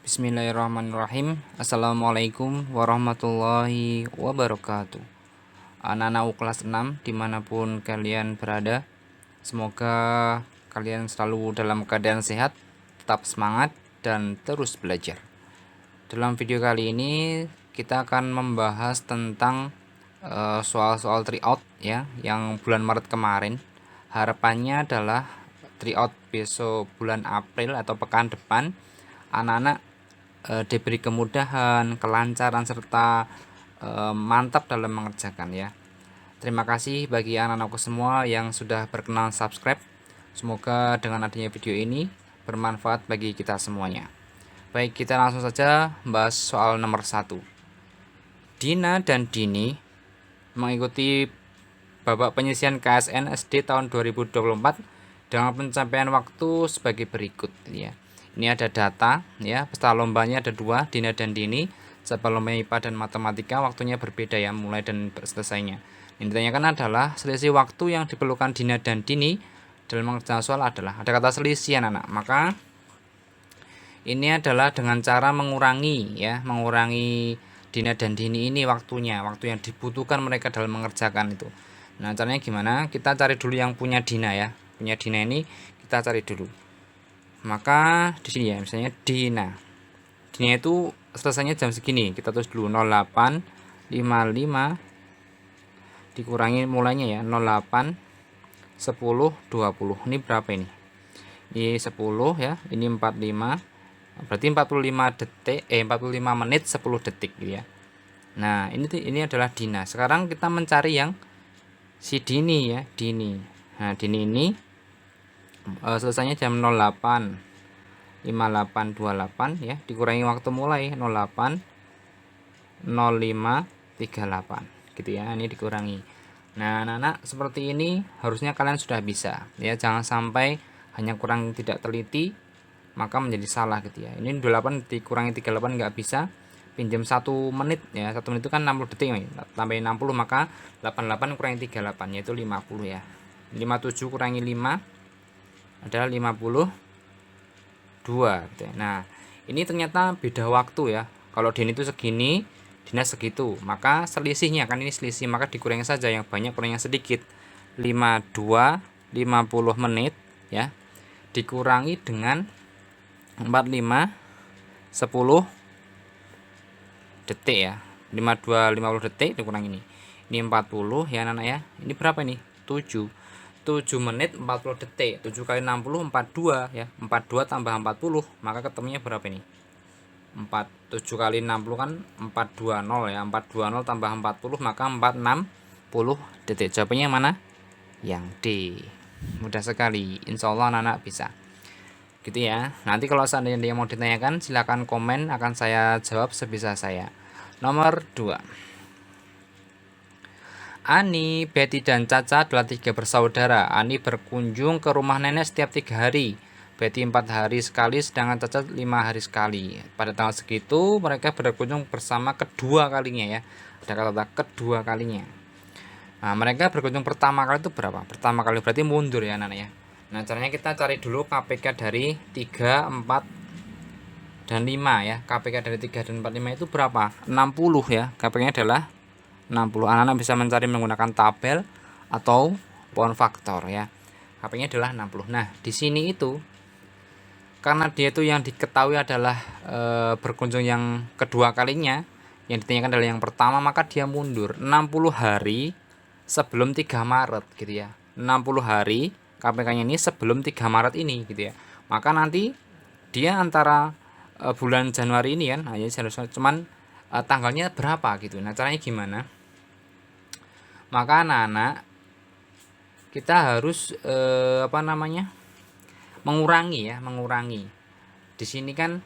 Bismillahirrahmanirrahim. Assalamualaikum warahmatullahi wabarakatuh. Anak-anak kelas 6 dimanapun kalian berada, semoga kalian selalu dalam keadaan sehat, tetap semangat, dan terus belajar. Dalam video kali ini kita akan membahas tentang soal-soal tryout ya, yang bulan Maret kemarin. Harapannya adalah tryout besok bulan April atau pekan depan anak-anak diberi kemudahan, kelancaran, serta mantap dalam mengerjakan ya. Terima kasih bagi anak-anakku semua yang sudah berkenan subscribe. Semoga dengan adanya video ini bermanfaat bagi kita semuanya. Baik, kita langsung saja bahas soal nomor 1. Dina dan Dini mengikuti babak penyisihan KSN SD tahun 2024 dengan pencapaian waktu sebagai berikut ya. Ini ada data ya, peserta lombanya ada 2, Dina dan Dini. Sebab lomba IPA dan matematika waktunya berbeda ya, mulai dan selesainya. Yang ditanyakan adalah selisih waktu yang diperlukan Dina dan Dini dalam mengerjakan soal adalah, ada kata selisih anak-anak. Maka ini adalah dengan cara mengurangi ya, mengurangi Dina dan Dini ini waktunya, waktu yang dibutuhkan mereka dalam mengerjakan itu. Nah, caranya gimana? Kita cari dulu yang punya Dina ya. Punya Dina ini kita cari dulu. Maka di sini ya, misalnya Dina itu selesainya jam segini. Kita tulis dulu 08.55 dikurangi mulainya ya 08 10 20. Ini berapa ini? Ini 10 ya. Ini 45. Berarti 45 detik 45 menit 10 detik gitu ya. Nah, ini adalah Dina. Sekarang kita mencari yang si Dini ya, Dini. Nah, Dini ini selesainya jam 08.5828 ya, dikurangi waktu mulai 08.05.38 gitu ya, ini dikurangi. Nah, anak-anak seperti ini harusnya kalian sudah bisa ya, jangan sampai hanya kurang tidak teliti maka menjadi salah gitu ya. Ini 28 dikurangi 38 nggak bisa, pinjam 1 menit ya, 1 menit itu kan 60 detik nih, tambahin 60 maka 88 kurangi 38 yaitu 50 ya. 57 kurangi 5 adalah 52 gitu ya. Nah, ini ternyata beda waktu ya. Kalau Dini itu segini, Dina segitu, maka selisihnya kan ini selisih, maka dikurangi saja yang banyak kurangi yang sedikit. 52 50 menit ya, dikurangi dengan 45 10 detik ya. 52 50 detik dikurangi ini. Ini 40 ya anak-anak ya. Ini berapa ini? 7 menit 40 detik. 7 kali 60 42 ya. 42 tambah 40 maka ketemunya berapa ini? 7 kali 60 kan 420 ya. 420 tambah 40 maka 460 detik. Jawabannya yang mana? Yang D. Mudah sekali. Insya Allah anak-anak bisa. Gitu ya. Nanti kalau seandainya dia mau ditanyakan silakan komen, akan saya jawab sebisa saya. Nomor 2. Ani, Betty, dan Caca adalah 3 bersaudara. Ani berkunjung ke rumah nenek setiap 3 hari. Betty 4 hari sekali, sedangkan Caca 5 hari sekali. Pada tanggal segitu, mereka berkunjung bersama kedua kalinya ya. Ada kata kedua kalinya. Nah, mereka berkunjung pertama kali itu berapa? Pertama kali berarti mundur ya anak-anak ya. Nah, caranya kita cari dulu KPK dari 3, 4, dan 5 ya. KPK dari 3 dan 4, 5 itu berapa? 60 ya. KPK-nya adalah 60. Anak-anak bisa mencari menggunakan tabel atau pohon faktor ya. KP-nya adalah 60. Nah, di sini itu karena dia itu yang diketahui adalah berkunjung yang kedua kalinya, yang ditanyakan adalah yang pertama, maka dia mundur 60 hari sebelum 3 Maret gitu ya. 60 hari KPK-nya ini sebelum 3 Maret ini gitu ya. Maka nanti dia antara bulan Januari ini kan, hanya cuman tanggalnya berapa gitu. Nah, caranya gimana? Maka anak-anak kita harus mengurangi ya, mengurangi. Di sini kan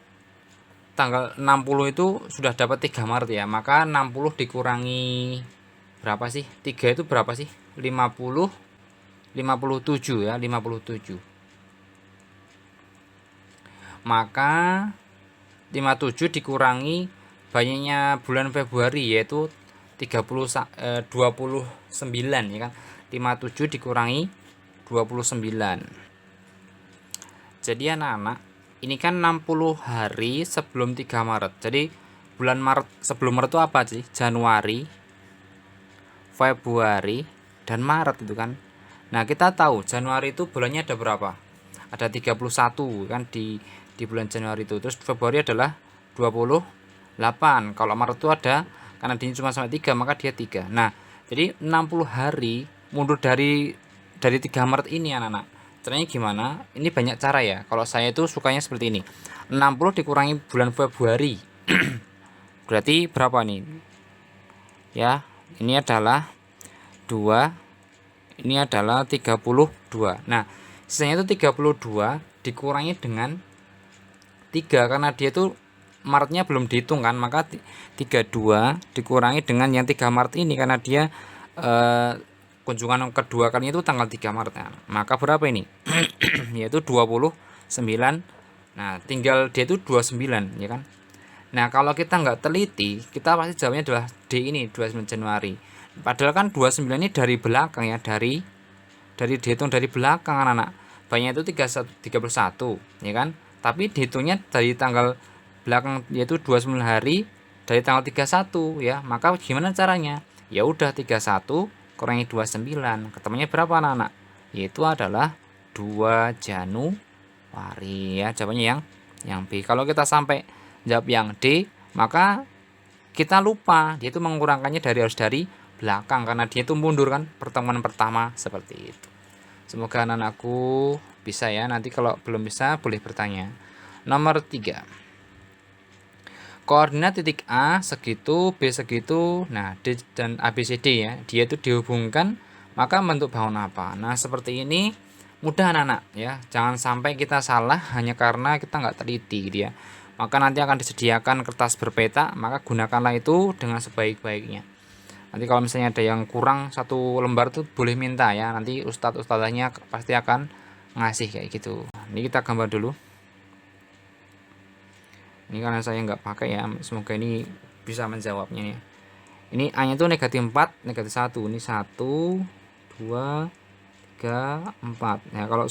tanggal 60 itu sudah dapat 3 Maret ya. Maka 60 dikurangi berapa sih? 3 itu berapa sih? 57 ya, 57. Maka 57 dikurangi banyaknya bulan Februari yaitu 29 ya kan. 57 dikurangi 29. Jadi anak-anak ini kan 60 hari sebelum 3 Maret. Jadi bulan Maret sebelum Maret itu apa sih? Januari, Februari, dan Maret itu kan. Nah, kita tahu Januari itu bulannya ada berapa? Ada 31 kan di bulan Januari itu. Terus Februari adalah 28. Kalau Maret itu ada, karena dia cuma sampai 3 maka dia 3. Nah, jadi 60 hari mundur dari 3 Maret ini anak-anak. Caranya gimana? Ini banyak cara ya. Kalau saya itu sukanya seperti ini. 60 dikurangi bulan Februari. Berarti berapa nih? Ya, ini adalah 2, ini adalah 32. Nah, sisanya itu 32 dikurangi dengan 3 karena dia itu Maretnya belum dihitung kan, maka 32 dikurangi dengan yang 3 Maret ini karena dia kunjungan kedua kalinya itu tanggal 3 Maret ya. Maka berapa ini? Yaitu 29. Nah, tinggal dia itu 29 ya kan. Nah, kalau kita nggak teliti, kita pasti jawabnya adalah D ini, 29 Januari. Padahal kan 29 ini dari belakang ya, dari dihitung dari belakang anak-anak. Banyak itu 31 ya kan. Tapi dihitungnya dari tanggal belakang yaitu 29 hari dari tanggal 31 ya. Maka gimana caranya? Ya udah 31 kurangi 29, ketemunya berapa anak-anak? Yaitu adalah 2 Januari ya. Jawabannya yang B. Kalau kita sampai jawab yang D, maka kita lupa dia itu mengurangkannya harus dari belakang karena dia itu mundur kan pertemuan pertama seperti itu. Semoga anak-anakku bisa ya. Nanti kalau belum bisa boleh bertanya. Nomor 3. Koordinat titik A segitu, B segitu, nah D dan ABCD ya, dia itu dihubungkan, maka bentuk bangun apa? Nah, seperti ini mudah anak-anak ya, jangan sampai kita salah hanya karena kita nggak teliti gitu ya. Maka nanti akan disediakan kertas berpeta, maka gunakanlah itu dengan sebaik-baiknya. Nanti kalau misalnya ada yang kurang satu lembar tuh boleh minta ya, nanti ustadzanya pasti akan ngasih kayak gitu. Ini kita gambar dulu. Ini karena saya nggak pakai ya, semoga ini bisa menjawabnya ya. Ini A nya itu negatif 4, negatif 1. Ini 1, 2, 3, 4. Nah, kalau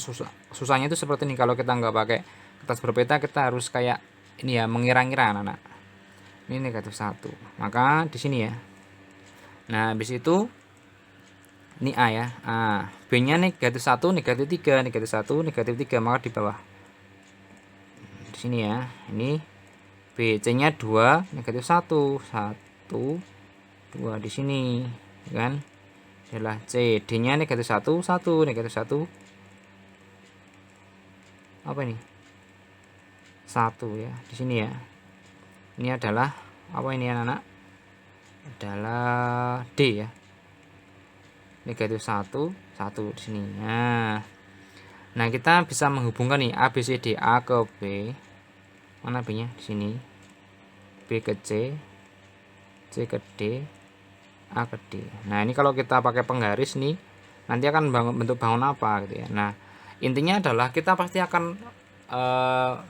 susahnya itu seperti ini. Kalau kita nggak pakai kertas berpeta, kita harus kayak ini ya, mengira-ngira anak-anak. Ini negatif 1. Maka di sini ya. Nah, habis itu ini A ya. B nya negatif 1, negatif 3, negatif 1, negatif 3. Maka di bawah. Di sini ya. Ini B, C-nya 2, negatif 1, 1, 2 di sini, kan? Adalah C, D-nya negatif 1, 1, negatif 1. Apa ini? 1 ya, di sini ya. Ini adalah apa ini anak-anak? Adalah D ya. Negatif 1, 1 di sini. Nah, kita bisa menghubungkan nih A, B, C, D, A ke B. Mana B-nya? Di sini. B ke C, C ke D, A ke D. Nah, ini kalau kita pakai penggaris nih, nanti akan bentuk bangun apa gitu ya. Nah, intinya adalah kita pasti akan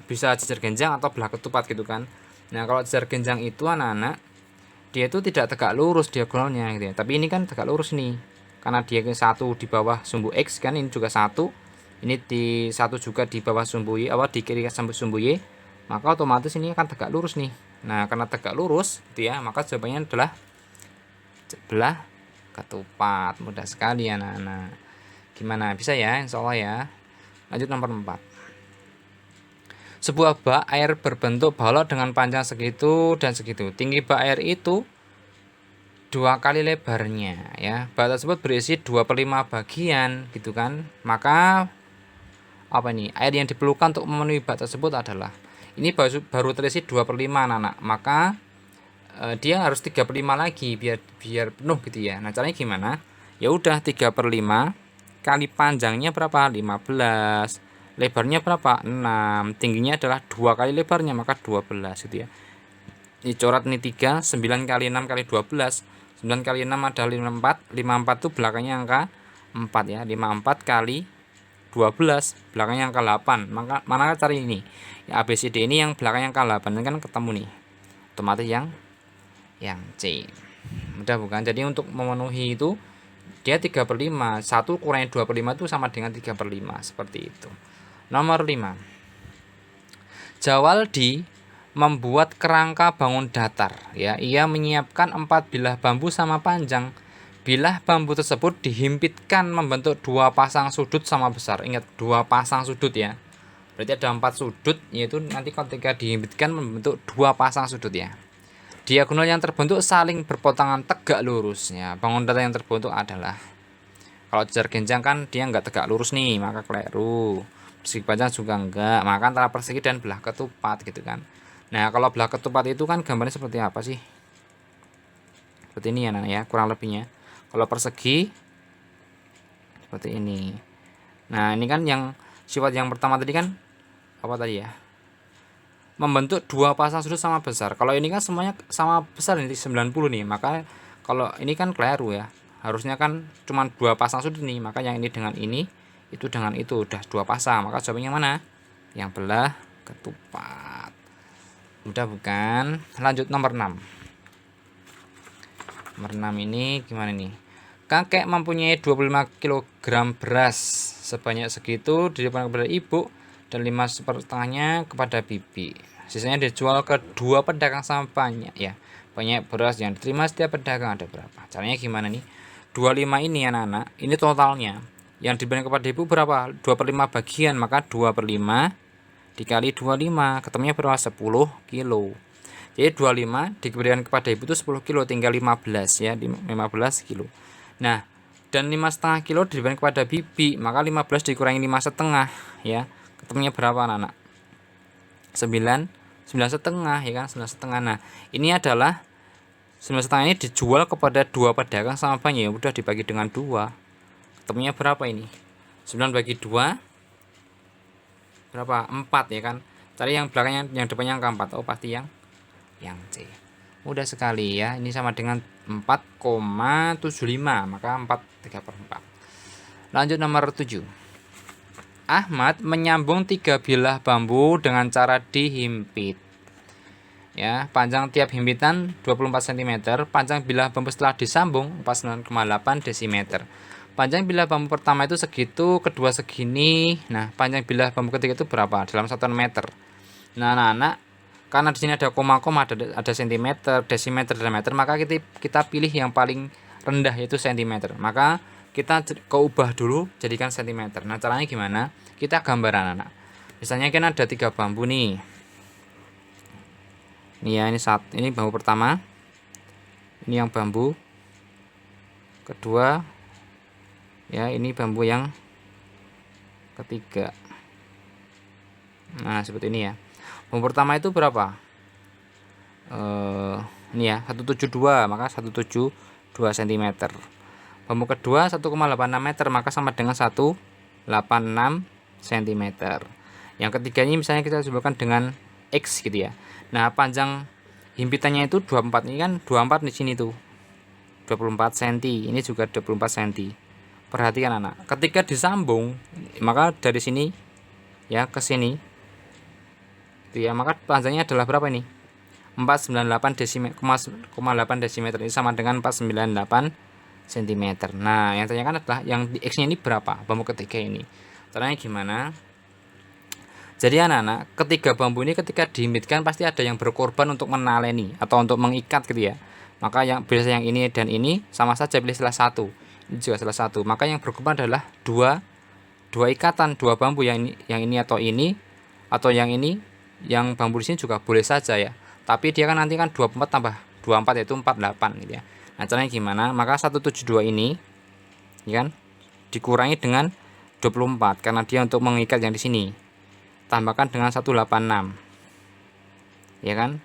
bisa jejer genjang atau belah ketupat gitu kan. Nah, kalau jejer genjang itu anak-anak, dia itu tidak tegak lurus diagonalnya gitu ya. Tapi ini kan tegak lurus nih. Karena dia satu di bawah sumbu X kan, ini juga satu. Ini di satu juga di bawah sumbu Y, di kiri sumbu Y. Maka otomatis ini akan tegak lurus nih. Nah, karena tegak lurus gitu ya, maka jawabannya adalah belah ketupat. Mudah sekali anak-anak. Gimana? Bisa ya? Insya Allah ya. Lanjut nomor 4. Sebuah bak air berbentuk balok dengan panjang segitu dan segitu. Tinggi bak air itu 2 kali lebarnya ya. Bak tersebut berisi 2/5 bagian gitu kan. Maka apa ini? Air yang diperlukan untuk memenuhi bak tersebut adalah, ini baru terisi 2/5 anak-anak, maka dia harus 3/5 lagi biar penuh gitu ya. Nah, caranya gimana? Ya udah 3/5 kali panjangnya berapa? 15. Lebarnya berapa? 6. Tingginya adalah 2 kali lebarnya, maka 12 gitu ya. Ini coret nih 3, 9 kali 6 kali 12. 9 kali 6 adalah 54. 54 itu belakangnya angka 4 ya. 54 kali 12 belakangnya angka 8. Maka mana cari ini? Ya, ABCD ini yang belakangnya angka 8 ini kan ketemu nih. Otomatis yang C. Mudah bukan? Jadi untuk memenuhi itu dia 3/5. 1 kurangi 2/5 itu sama dengan 3/5 seperti itu. Nomor 5. Jawaldi membuat kerangka bangun datar, ya. Ia menyiapkan 4 bilah bambu sama panjang. Bilah bambu tersebut dihimpitkan membentuk 2 pasang sudut sama besar. Ingat, 2 pasang sudut ya. Berarti ada 4 sudut, yaitu nanti ketika dihimpitkan membentuk 2 pasang sudut ya. Diagonal yang terbentuk saling berpotongan tegak lurusnya. Bangun datar yang terbentuk adalah, kalau jajar genjang kan dia nggak tegak lurus nih, maka keliru. Persegi panjang juga enggak, maka antara persegi dan belah ketupat gitu kan. Nah, kalau belah ketupat itu kan gambarnya seperti apa sih? Seperti ini ya, Nana ya, kurang lebihnya. Kalau persegi seperti ini. Nah, ini kan yang sifat yang pertama tadi kan apa tadi ya? Membentuk 2 pasang sudut sama besar. Kalau ini kan semuanya sama besar, ini 90 nih. Maka kalau ini kan keliru ya. Harusnya kan cuma 2 pasang sudut nih. Maka yang ini dengan ini, itu dengan itu udah 2 pasang. Maka jawabannya mana? Yang belah ketupat. Mudah bukan? Lanjut nomor 6. Nomor 6 ini gimana nih? Kakek mempunyai 25 kg beras sebanyak segitu dilimpahkan kepada ibu dan 5/4-nya kepada bibi. Sisanya dijual ke 2 pedagang sama banyak ya. Banyak beras yang diterima setiap pedagang ada berapa? Caranya gimana nih? 25 ini anak-anak, ini totalnya. Yang diberikan kepada ibu berapa? 2/5 bagian, maka 2/5 dikali 25, ketemunya berapa? 10 kilo. Jadi 25 diberikan kepada ibu itu 10 kilo, tinggal 15 ya, 15 kilo. Nah, dan 5,5 kilo diberikan kepada bibi, maka 15 dikurangi 5,5 ya. Ketemunya berapa anak-anak? 9,5 ya kan, 9,5. Nah, ini adalah 9,5 ini dijual kepada 2 pedagang sama banyak, ya udah dibagi dengan 2. Ketemunya berapa ini? 9 bagi 2 berapa? 4 ya kan. Cari yang belakangnya, yang depannya angka 4. Oh, pasti yang C. Mudah sekali ya. Ini sama dengan 4,75, maka 4 3/4. Lanjut nomor 7. Ahmad menyambung 3 bilah bambu dengan cara dihimpit. Ya, panjang tiap himpitan 24 cm, panjang bilah bambu setelah disambung 49,8 desimeter. Panjang bilah bambu pertama itu segitu, kedua segini. Nah, panjang bilah bambu ketiga itu berapa? Dalam 1 meter. Nah, anak-anak, karena di sini ada koma-koma, ada sentimeter, desimeter, dan meter, maka kita pilih yang paling rendah yaitu sentimeter. Maka kita ubah dulu jadikan sentimeter. Nah, caranya gimana? Kita gambaran anak. Misalnya kan ada 3 bambu nih. Ini ya, ini bambu pertama. Ini yang bambu kedua. Ya, ini bambu yang ketiga. Nah, seperti ini ya. Bambu pertama itu berapa? Ini ya, 172, maka 172 cm. Bambu kedua 1,86 meter, maka sama dengan 186 cm. Yang ketiga ini misalnya kita sebutkan dengan X gitu ya. Nah, panjang himpitannya itu 24, ini kan 24 di sini tuh. 24 cm, ini juga 24 cm. Perhatikan anak, ketika disambung, maka dari sini ya ke sini itu ya, maka panjangnya adalah berapa ini? 498 desimeter, ini sama dengan 498 cm. Nah, yang ditanyakan adalah yang di X nya ini berapa? Bambu ketiga ini. Caranya gimana? Jadi anak-anak, ketiga bambu ini ketika dihimpitkan pasti ada yang berkorban untuk menaleni atau untuk mengikat gitu ya. Maka yang biasanya yang ini dan ini sama saja, pilih salah satu. Ini juga salah satu. Maka yang berkorban adalah dua ikatan, 2 bambu, yang ini atau yang ini. Yang bambu di sini juga boleh saja ya. Tapi dia kan nanti kan 24 tambah 24 yaitu 48 gitu ya. Nah, caranya gimana? Maka 172 ini ya kan dikurangi dengan 24 karena dia untuk mengikat yang di sini. Tambahkan dengan 186. Ya kan?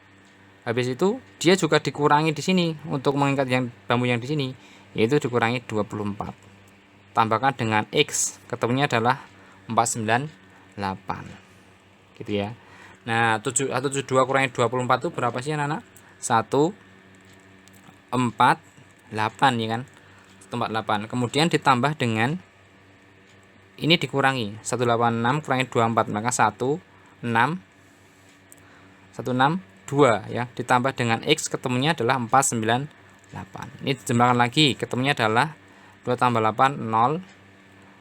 Habis itu dia juga dikurangi di sini untuk mengikat yang bambu yang di sini, yaitu dikurangi 24. Tambahkan dengan X, ketemunya adalah 498. Gitu ya. Nah, 172 kurangi 24 itu berapa sih anak-anak? 148 ya kan? 148. Kemudian ditambah dengan ini dikurangi 186 kurangi 24, maka 162 ya, ditambah dengan X, ketemunya adalah 498. Ini dijumlahkan lagi, ketemunya adalah 2 tambah 8 0,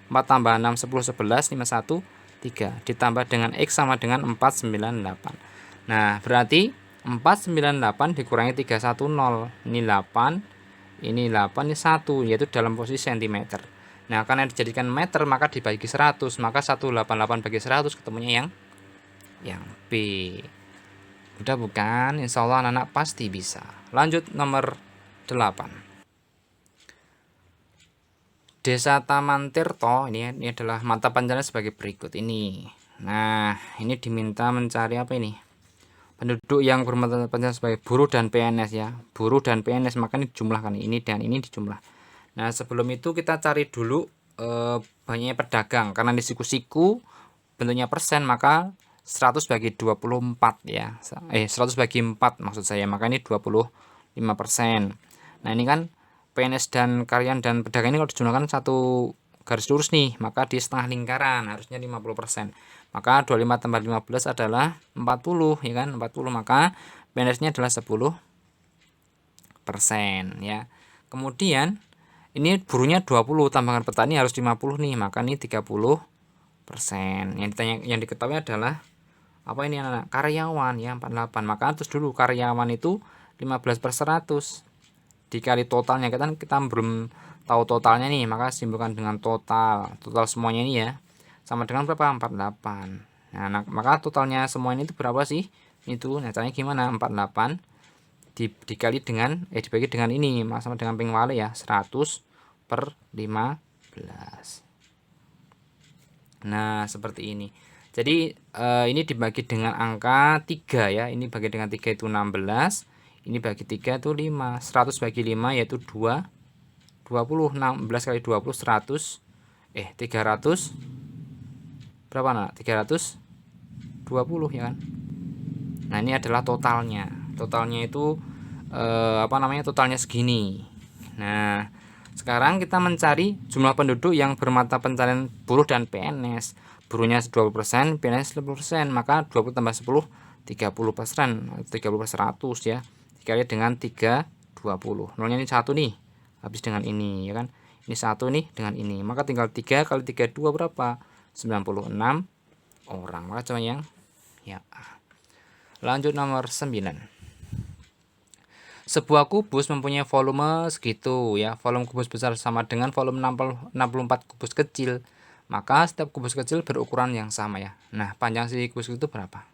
4 tambah 6 10 11 51 3 ditambah dengan X sama dengan 498. Nah, berarti 498 dikurangi 310. Ini 8, ini 8, ini 1, yaitu dalam posisi cm. Nah, karena dijadikan meter maka dibagi 100, maka 188 bagi 100 ketemunya yang B. Mudah bukan? Insya Allah anak-anak pasti bisa. Lanjut nomor 8. Desa Taman Tirto ini adalah mata pelajaran sebagai berikut ini. Nah, ini diminta mencari apa ini? Penduduk yang bermata pelajaran sebagai buruh dan PNS ya. Buruh dan PNS, maka ini dijumlahkan, ini dan ini dijumlah. Nah, sebelum itu kita cari dulu banyaknya pedagang, karena di siku-siku bentuknya persen, maka 100 bagi 24 ya. 100 bagi 4 maksud saya, maka ini 25%. Nah, ini kan PNS dan karyawan dan pedagang ini kalau dijumlahkan satu garis lurus nih, maka di setengah lingkaran harusnya 50%. Maka 25 tambah 15 adalah 40 ya kan, 40, maka PNS-nya adalah 10% ya. Kemudian ini buruhnya 20, tambahan petani harus 50 nih, maka ini 30%. Yang diketahui adalah apa ini anak? Karyawan ya, 48. Maka terus dulu karyawan itu 15/100 dikali totalnya, kita belum tahu totalnya nih, maka simpulkan dengan total semuanya ini ya, sama dengan berapa? 48. Nah, maka totalnya semuanya itu berapa sih? Itu, nah caranya gimana? 48 dikali dengan dibagi dengan ini, sama dengan ping wale ya, 100/15. Nah, seperti ini. Jadi ini dibagi dengan angka 3 ya, ini bagi dengan 3 itu 16, ini bagi 3 itu 5. 100 bagi 5 yaitu 2. 20, 16 kali 20 100. 300 berapa nak? 320 ya kan. Nah, ini adalah totalnya. Totalnya itu totalnya segini. Nah, sekarang kita mencari jumlah penduduk yang bermata pencarian buruh dan PNS. Buruhnya 20%, PNS 10%, maka 20 tambah 10 30%, 30/100 ya. Dikali dengan 320. Nolnya ini 1 nih. Habis dengan ini ya kan. Ini 1 nih dengan ini. Maka tinggal 3 kali 32 berapa? 96 orang. Maka cuma yang ya. Lanjut nomor 9. Sebuah kubus mempunyai volume segitu ya. Volume kubus besar sama dengan volume 64 kubus kecil. Maka setiap kubus kecil berukuran yang sama ya. Nah, panjang si kubus itu berapa?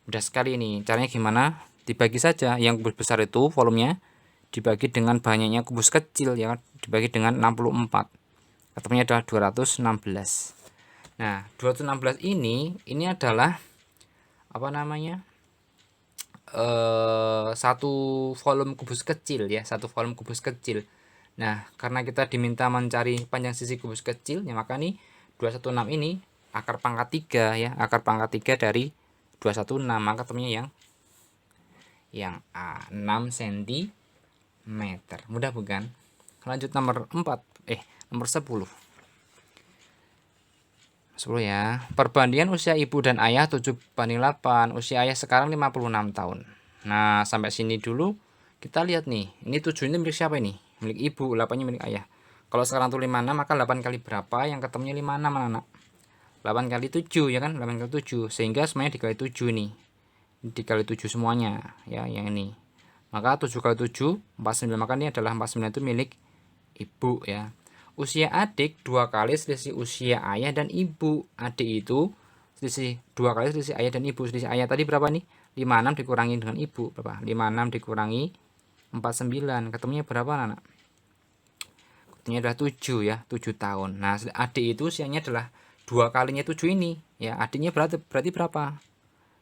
Mudah sekali ini. Caranya gimana? Dibagi saja. Yang kubus besar itu volumenya dibagi dengan banyaknya kubus kecil ya, dibagi dengan 64. Ketemunya adalah 216. Nah, 216 ini adalah apa namanya? Satu volume kubus kecil ya, satu volume kubus kecil. Nah, karena kita diminta mencari panjang sisi kubus kecil ya, maka nih 216 ini akar pangkat 3 ya, akar pangkat 3 dari 216, maka temunya yang A, 6 cm. Mudah bukan? Lanjut nomor 4, nomor 10 ya. Perbandingan usia ibu dan ayah 7/8. Usia ayah sekarang 56 tahun. Nah, sampai sini dulu kita lihat nih. Ini 7 ini milik siapa ini? Milik ibu, 8-nya milik ayah. Kalau sekarang tuh 56, maka 8 kali berapa? Yang ketemunya 56 anak. 8 kali 7 ya kan? 8 kali 7. Sehingga semuanya dikali 7 nih. Dikali 7 semuanya ya, yang ini. Maka 7 kali 7 49, maka ini adalah 49 itu milik ibu ya. Usia adik 2 kali selisih usia ayah dan ibu. Adik itu selisih 2 kali selisih ayah dan ibu. Selisih ayah tadi berapa nih? 56 dikurangi dengan ibu berapa? 56 dikurangi 49. Ketemunya berapa anak? Ketemunya adalah 7 ya, 7 tahun. Nah, adik itu usianya adalah 2 kalinya 7 ini ya. Adiknya berarti berapa?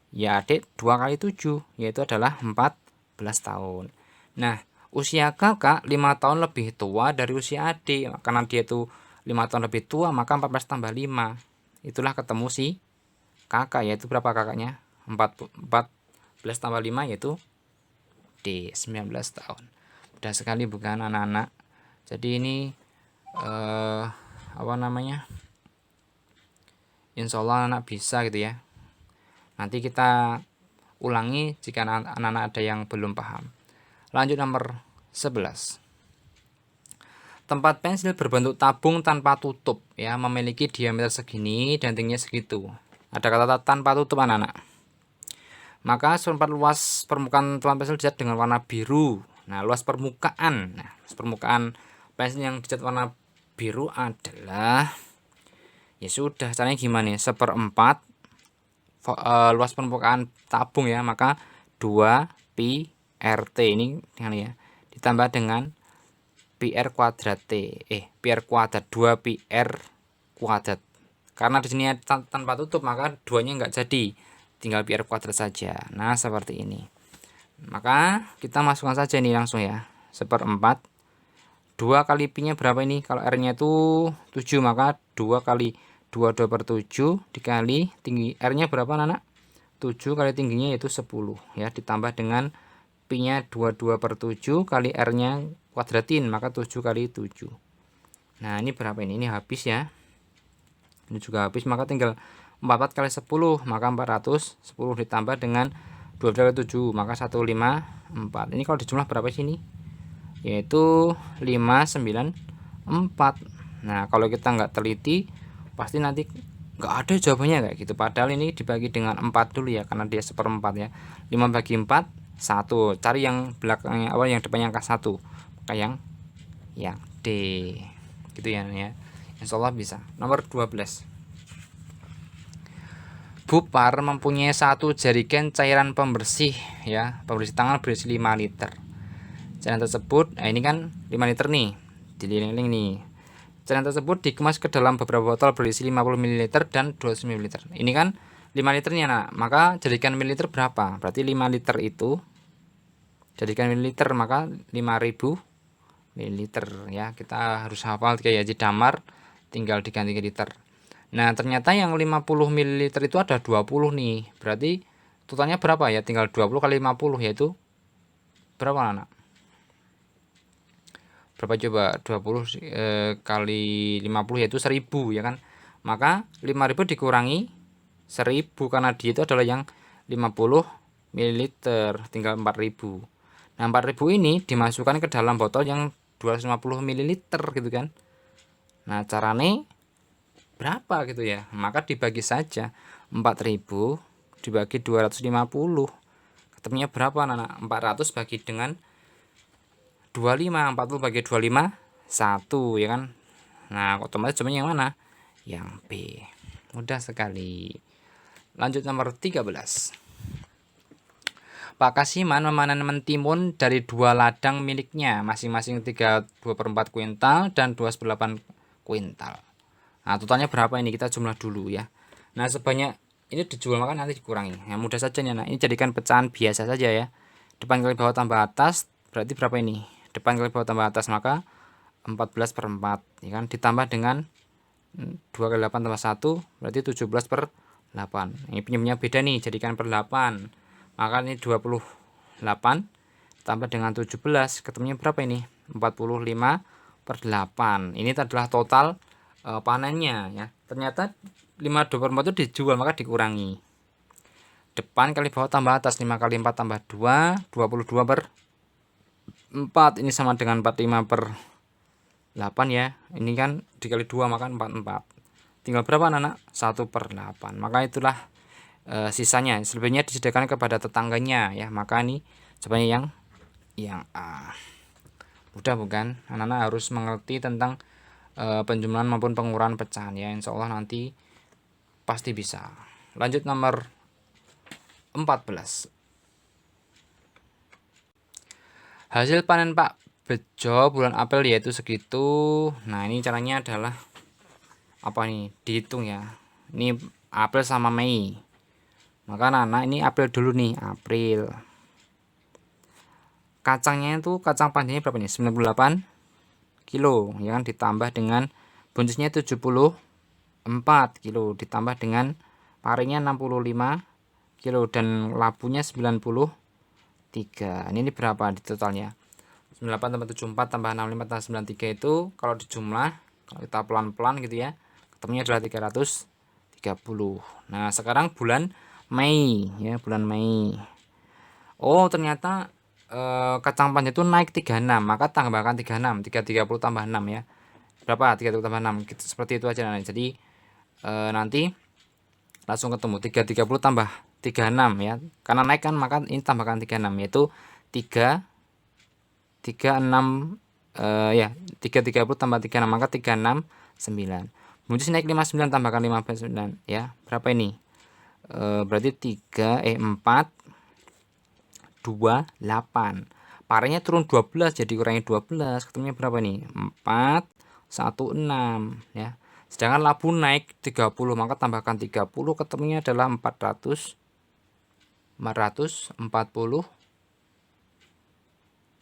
Ya, adik 2 kali 7 yaitu adalah 14 tahun. Nah, usia kakak 5 tahun lebih tua dari usia adik. Karena dia itu 5 tahun lebih tua, maka 14 tambah 5. Itulah ketemu si kakak, yaitu berapa kakaknya? 14 tambah 5 yaitu D, 19 tahun. Mudah sekali bukan anak-anak? Jadi ini insya Allah anak bisa gitu ya. Nanti kita ulangi jika anak-anak ada yang belum paham. Lanjut nomor 11. Tempat pensil berbentuk tabung tanpa tutup ya, memiliki diameter segini dan tingginya segitu. Ada kata tanpa tutup anak-anak. Maka seperempat luas permukaan tuan pensil dicat dengan warna biru. Nah, luas permukaan. Nah, luas permukaan pensil yang dicat warna biru adalah, ya sudah, caranya gimana? Seperempat luas permukaan tabung ya, maka 2 pi RT ini ya ditambah dengan pi R kuadrat T. Pi R kuadrat 2 pi R kuadrat. Karena di sini tanpa tutup, maka duanya enggak jadi, tinggal pi R kuadrat saja. Nah, seperti ini. Maka kita masukkan saja ini langsung ya. Seperempat 2 kali pi-nya berapa ini? Kalau R-nya itu 7, maka 2 kali 2/7 dikali tinggi R-nya berapa anak? 7 kali tingginya yaitu 10 ya, ditambah dengan pi-nya 22/7 kali R-nya kuadratin, maka 7 kali 7. Nah, ini berapa ini? Ini habis ya. Ini juga habis, maka tinggal 44 kali 10, maka 400. 10 ditambah dengan 12 kali 7, maka 154. Ini kalau dijumlah berapa sih ini? Yaitu 594. Nah, kalau kita nggak teliti, pasti nanti nggak ada jawabannya kayak gitu. Padahal ini dibagi dengan 4 dulu ya, karena dia seperempat ya. 5 bagi 4, 1. Cari yang belakangnya awal, yang depannya angka 1. Maka yang D. Gitu ya. Insya Allah bisa. Nomor 12. Bupar mempunyai satu jerigen cairan pembersih ya, pembersih tangan berisi 5 liter. Cairan tersebut, nah ini kan 5 liter nih, dililing-liling nih. Cairan tersebut dikemas ke dalam beberapa botol berisi 50 ml dan 200 ml. Ini kan 5 liternya, nah, maka jadikan mililiter berapa? Berarti 5 liter itu jadikan mililiter, maka 5000 ml ya. Kita harus hafal kayak Haji Damar, tinggal diganti ke liter. Nah, ternyata yang 50 ml itu ada 20 nih. Berarti totalnya berapa ya? Tinggal 20 kali 50, yaitu berapa anak? Berapa coba? 20 kali 50 yaitu 1000 ya kan. Maka 5000 dikurangi 1000, karena dia itu adalah yang 50 ml, tinggal 4000. Nah, 4000 ini dimasukkan ke dalam botol yang 250 ml gitu kan. Nah, caranya berapa gitu ya? Maka dibagi saja 4000 dibagi 250. Ketemunya berapa anak? 400 bagi dengan 25. 40 bagi 25 1 ya kan. Nah, otomatis jawabannya yang mana? Yang B. Mudah sekali. Lanjut nomor 13. Pak Kasiman memanen mentimun dari 2 ladang miliknya, masing-masing 2/4 kuintal dan 2/8 kuintal. Nah, totalnya berapa ini? Kita jumlah dulu ya. Nah, sebanyak ini dijual, maka nanti dikurangi. Nah, mudah saja nih. Nah, ini jadikan pecahan biasa saja ya. Depan kali bawah tambah atas berarti berapa ini? Depan kali bawah tambah atas, maka 14/4 ya kan, ditambah dengan 2 kali 8 tambah 1 berarti 17/8. Ini penyebabnya beda nih, jadikan per 8. Maka ini 28 tambah dengan 17, ketemunya berapa ini? 45/8. Ini adalah total panennya ya. Ternyata 52/4 itu dijual, maka dikurangi. Depan kali bawah tambah atas, 5 kali 4 tambah 2, 22/4. Ini sama dengan 45/8 ya. Ini kan dikali 2 maka 44. Tinggal berapa anak? 1/8. Maka itulah sisanya. Selebihnya disediakan kepada tetangganya ya. Maka ini jawabannya yang A. Mudah bukan? Anak-anak harus mengerti tentang penjumlahan maupun pengurangan pecahan ya. Insya Allah nanti pasti bisa. Lanjut nomor 14. Hasil panen Pak Bejo bulan April yaitu segitu. Nah, ini caranya adalah apa nih? Dihitung ya. Ini April sama Mei. Maka anak-anak ini April dulu nih, April. Kacangnya itu kacang panjangnya berapa nih? 98 kilo ya kan, ditambah dengan buncisnya 74 kilo, ditambah dengan parinya 65 kilo dan labunya 93. Ini berapa di totalnya? 98 tambah 74 tambah 65 tambah 93 itu kalau dijumlah, kalau kita pelan-pelan gitu ya, ketemunya adalah 330. Nah, sekarang bulan Mei ya, bulan Mei. Oh, ternyata kacang panjang itu naik 36, maka tambahkan 36, 330 tambah 6 ya. Berapa? 30 tambah 6. Seperti itu aja. Nah, jadi nanti langsung ketemu 330 tambah 36 ya, karena naik kan maka ini tambahkan 36, yaitu 336 ya 330 tambah 36 maka 369. Kemudian naik 59 tambahkan 59 ya, berapa ini? Berarti 4 2 8. Parenya turun 12 jadi kurangi 12, ketemunya berapa nih? 4 1 6 ya. Sedangkan labu naik 30 maka tambahkan 30, ketemunya adalah 440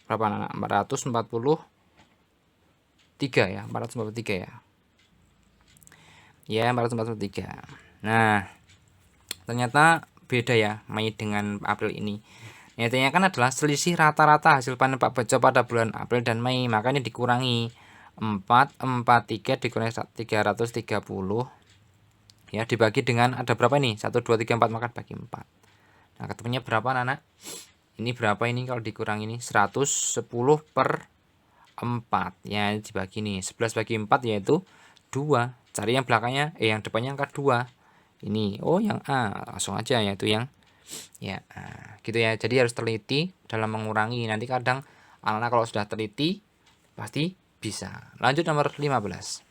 berapa anak? 443 ya, 443 ya. Ya, 443. Nah, ternyata beda ya Mei dengan April ini. Yang kan adalah selisih rata-rata hasil panen Pak Bejo pada bulan April dan Mei, maka ini dikurangi 443 dikurangi 330 ya, dibagi dengan ada berapa nih? 1 2 3 4, maka bagi 4. Nah, ketemunya berapa anak? Ini berapa ini kalau dikurangi ini? 110 per 4 ya, dibagi nih 11 bagi 4 yaitu 2. Cari yang belakangnya yang depannya angka 2. Ini yang A, langsung aja yaitu yang ya gitu ya. Jadi harus teliti dalam mengurangi. Nanti kadang anak-anak kalau sudah teliti pasti bisa. Lanjut nomor 15.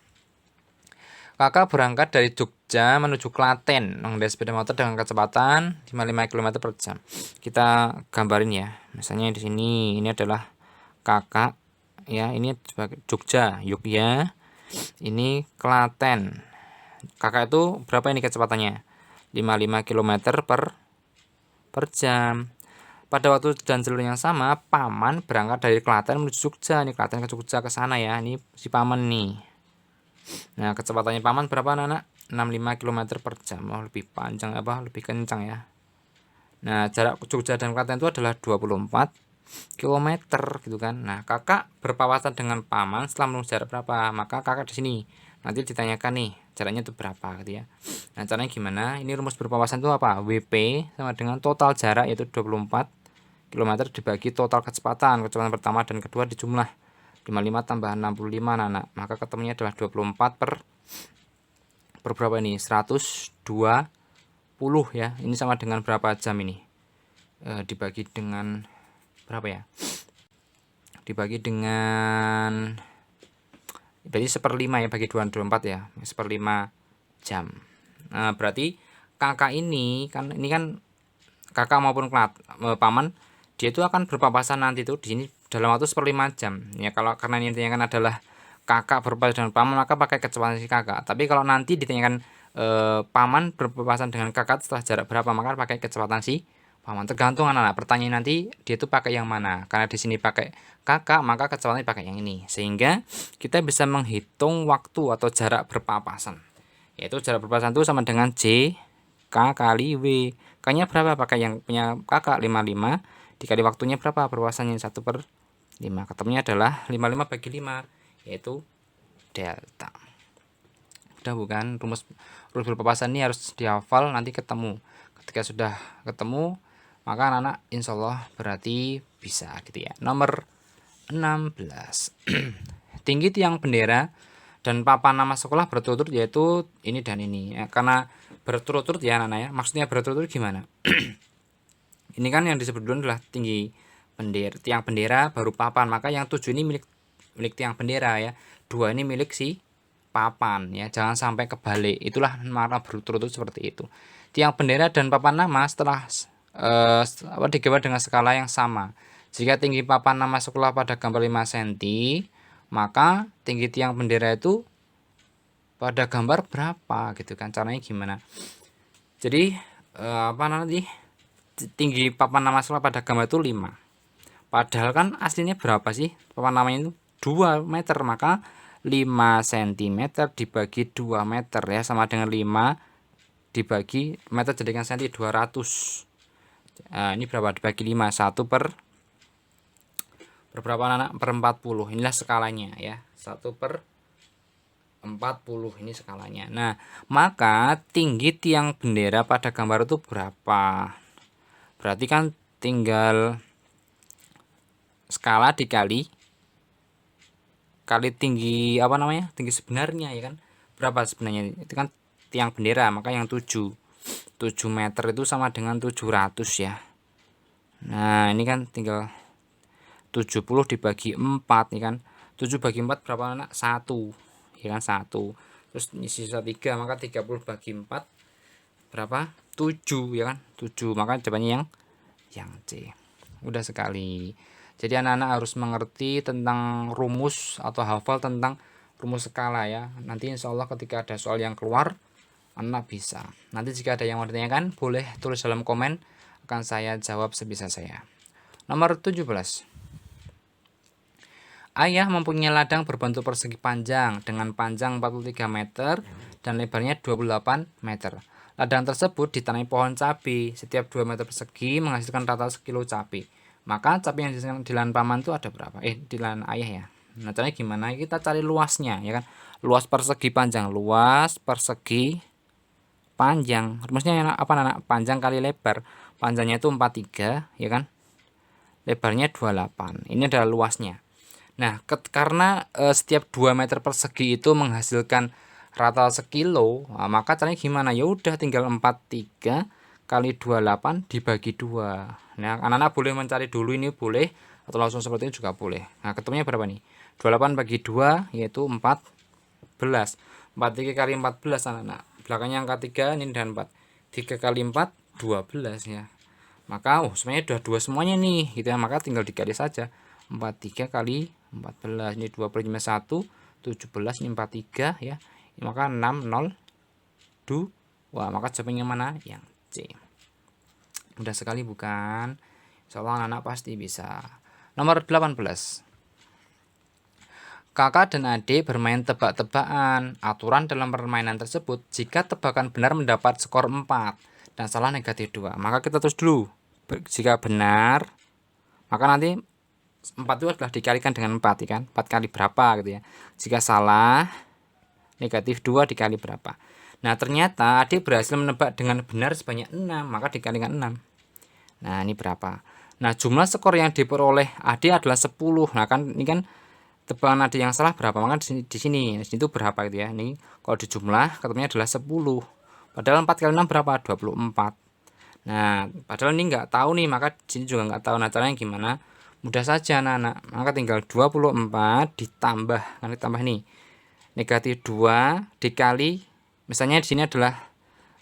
Kakak berangkat dari Jogja menuju Klaten mengendarai sepeda motor dengan kecepatan 55 km per jam. Kita gambarin ya. Misalnya di sini ini adalah kakak ya, ini Jogja, Yogyakarta, ini Klaten. Kakak itu berapa ini kecepatannya? 55 km per jam. Pada waktu dan jalur yang sama, paman berangkat dari Klaten menuju Jogja. Ini Klaten ke Jogja ke sana ya. Ini si paman nih. Nah, kecepatannya paman berapa anak? 65 km per jam. Lebih panjang lebih kencang ya. Nah, jarak Jogja dan Klaten itu adalah 24 km gitu kan. Nah, kakak berpapasan dengan paman setelah menempuh jarak berapa? Maka kakak di sini nanti ditanyakan nih jaraknya itu berapa gitu ya. Nah, caranya gimana? Ini rumus berpapasan itu apa? WP sama dengan total jarak yaitu 24 km dibagi total kecepatan pertama dan kedua dijumlah 55 tambah 65 anak. Maka ketemunya adalah 24 per berapa ini? 120 ya. Ini sama dengan berapa jam ini? Dibagi dengan berapa ya? Dibagi dengan berarti 1/5 ya, bagi 24 ya, 1/5 jam. Nah, berarti kakak ini kan kakak maupun paman dia itu akan berpapasan nanti tuh di sini dalam waktu 1/5 jam ya. Kalau karena ini ditanyakan adalah kakak berpapasan dengan paman maka pakai kecepatan si kakak. Tapi kalau nanti ditanyakan paman berpapasan dengan kakak setelah jarak berapa maka pakai kecepatan si paman. Tergantung anak-anak pertanyaan nanti dia itu pakai yang mana. Karena di sini pakai kakak maka kecepatannya pakai yang ini, sehingga kita bisa menghitung waktu atau jarak berpapasan, yaitu jarak berpapasan itu sama dengan J K kali W. K-nya berapa? Pakai yang punya kakak 55 dikali waktunya berapa? Berpapasannya 1/5. Ketemunya adalah 55 bagi 5 yaitu delta. Udah bukan? Rumus berpapasan ini harus dihafal, nanti ketemu. Ketika sudah ketemu maka anak-anak insya Allah berarti bisa gitu ya. Nomor 16. Tinggi tiang bendera dan papan nama sekolah berturut-turut yaitu ini dan ini ya. Karena berturut-turut ya anak-anak ya. Maksudnya berturut-turut gimana? Ini kan yang disebut dulu adalah tinggi bendera, tiang bendera baru papan. Maka yang 7 ini milik tiang bendera ya. 2 ini milik si papan ya. Jangan sampai kebalik. Itulah makna berturut-turut seperti itu. Tiang bendera dan papan nama setelah digambar dengan skala yang sama. Jika tinggi papan nama sekolah pada gambar 5 cm, maka tinggi tiang bendera itu pada gambar berapa gitu kan. Caranya gimana? Jadi nanti tinggi papan nama sekolah pada gambar itu 5. Padahal kan aslinya berapa sih? Papan namanya itu 2 meter, maka 5 cm dibagi 2 meter ya sama dengan 5 dibagi meter jadikan senti 200. Ini berapa dibagi 5? 1 per berapa anak? Per 40. Inilah skalanya ya. 1 per 40 ini skalanya. Nah, maka tinggi tiang bendera pada gambar itu berapa? Berarti kan tinggal skala dikali tinggi tinggi sebenarnya ya kan. Berapa sebenarnya? Itu kan tiang bendera, maka yang 7. 7 meter itu sama dengan 700 ya. Nah ini kan tinggal 70 dibagi 4 nih kan. 7 bagi 4 berapa anak? 1 ya kan, 1. Terus sisa 3, maka 30 bagi 4 berapa? 7 ya kan, 7. Maka jawabannya yang C. Udah sekali. Jadi anak-anak harus mengerti tentang rumus atau hafal tentang rumus skala ya. Nanti insya Allah ketika ada soal yang keluar, anak bisa. Nanti jika ada yang mau ditanyakan, boleh tulis dalam komen, akan saya jawab sebisa saya. Nomor 17. Ayah mempunyai ladang berbentuk persegi panjang dengan panjang 43 meter dan lebarnya 28 meter. Ladang tersebut ditanami pohon cabai. Setiap 2 meter persegi menghasilkan rata sekilo cabai. Maka cabai yang dihasilkan di lahan paman itu ada berapa? Di lahan ayah ya. Nah, caranya gimana? Kita cari luasnya ya kan. Luas persegi panjang, luas persegi panjang. Rumusnya apa anak? Panjang kali lebar. Panjangnya itu 43 ya kan. Lebarnya 28. Ini adalah luasnya. Nah, karena setiap 2 meter persegi itu menghasilkan rata sekilo, nah, maka caranya gimana? Ya udah tinggal 43 kali 28 dibagi 2. Nah, anak-anak boleh mencari dulu ini boleh, atau langsung seperti ini juga boleh. Nah, ketemunya berapa nih? 28 bagi 2 yaitu 14. 43 kali 14 anak-anak. Belakangnya angka 3 ini dan 4. 3 kali 4 12 ya. Maka sebenarnya udah 2 semuanya nih gitu ya, maka tinggal dikali saja. 43 kali 14 ini 25 1 17 ini 43 ya. Maka 602. Maka jawabannya mana? Yang C. Mudah sekali bukan? Insyaallah anak-anak pasti bisa. Nomor 18. Kakak dan adik bermain tebak-tebakan. Aturan dalam permainan tersebut, jika tebakan benar mendapat skor 4 dan salah negatif 2. Maka kita tulis dulu. Jika benar, maka nanti 4 itu adalah dikalikan dengan 4 ya kan. 4 kali berapa gitu ya. Jika salah, negatif 2 dikali berapa. Nah ternyata adik berhasil menebak dengan benar sebanyak 6, maka dikalikan 6. Nah ini berapa? Nah jumlah skor yang diperoleh adik adalah 10. Nah kan ini kan tebakan adik yang salah berapa? Maka di sini itu berapa gitu ya. Ini kalau dijumlah ketemunya adalah 10. Padahal 4 kali 6 berapa? 24. Nah padahal ini nggak tahu nih, maka di sini juga nggak tahu. Nah caranya gimana? Mudah saja anak-anak. Maka tinggal 24 ditambah, nanti tambah nih. Negatif 2 dikali, misalnya di sini adalah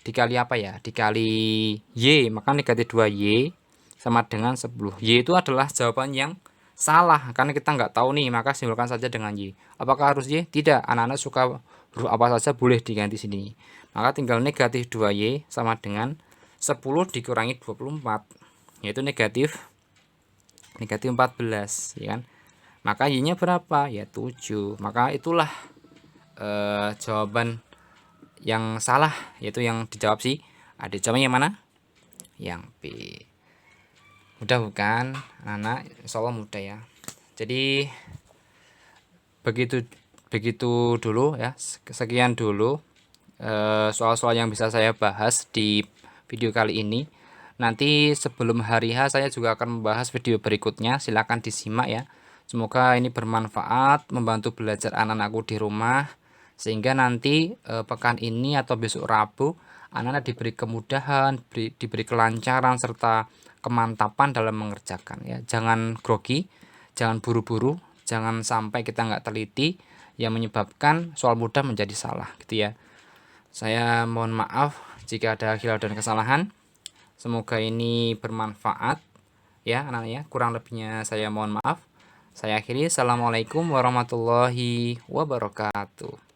dikali apa ya? Dikali Y, maka negatif 2Y sama dengan 10. Y itu adalah jawaban yang salah karena kita nggak tahu nih, maka simbolkan saja dengan Y. Apakah harus Y? Tidak. Anak-anak suka huruf apa saja boleh diganti sini. Maka tinggal negatif 2Y sama dengan 10 dikurangi 24, yaitu negatif 14 ya kan. Maka Y-nya berapa? Ya 7. Maka itulah jawaban yang salah, yaitu yang dijawab si adik. Jawabannya yang mana? Yang B. Mudah bukan anak? Insyaallah mudah ya. Jadi begitu dulu ya. Sekian dulu soal-soal yang bisa saya bahas di video kali ini. Nanti sebelum hari H saya juga akan membahas video berikutnya, silahkan disimak ya. Semoga ini bermanfaat, membantu belajar anak-anakku di rumah, sehingga nanti pekan ini atau besok Rabu anak-anak diberi kemudahan, diberi kelancaran serta kemantapan dalam mengerjakan ya. Jangan grogi, jangan buru-buru, jangan sampai kita nggak teliti yang menyebabkan soal mudah menjadi salah gitu ya. Saya mohon maaf jika ada khilaf dan kesalahan. Semoga ini bermanfaat ya anak-anak ya. Kurang lebihnya saya mohon maaf. Saya akhiri. Assalamualaikum warahmatullahi wabarakatuh.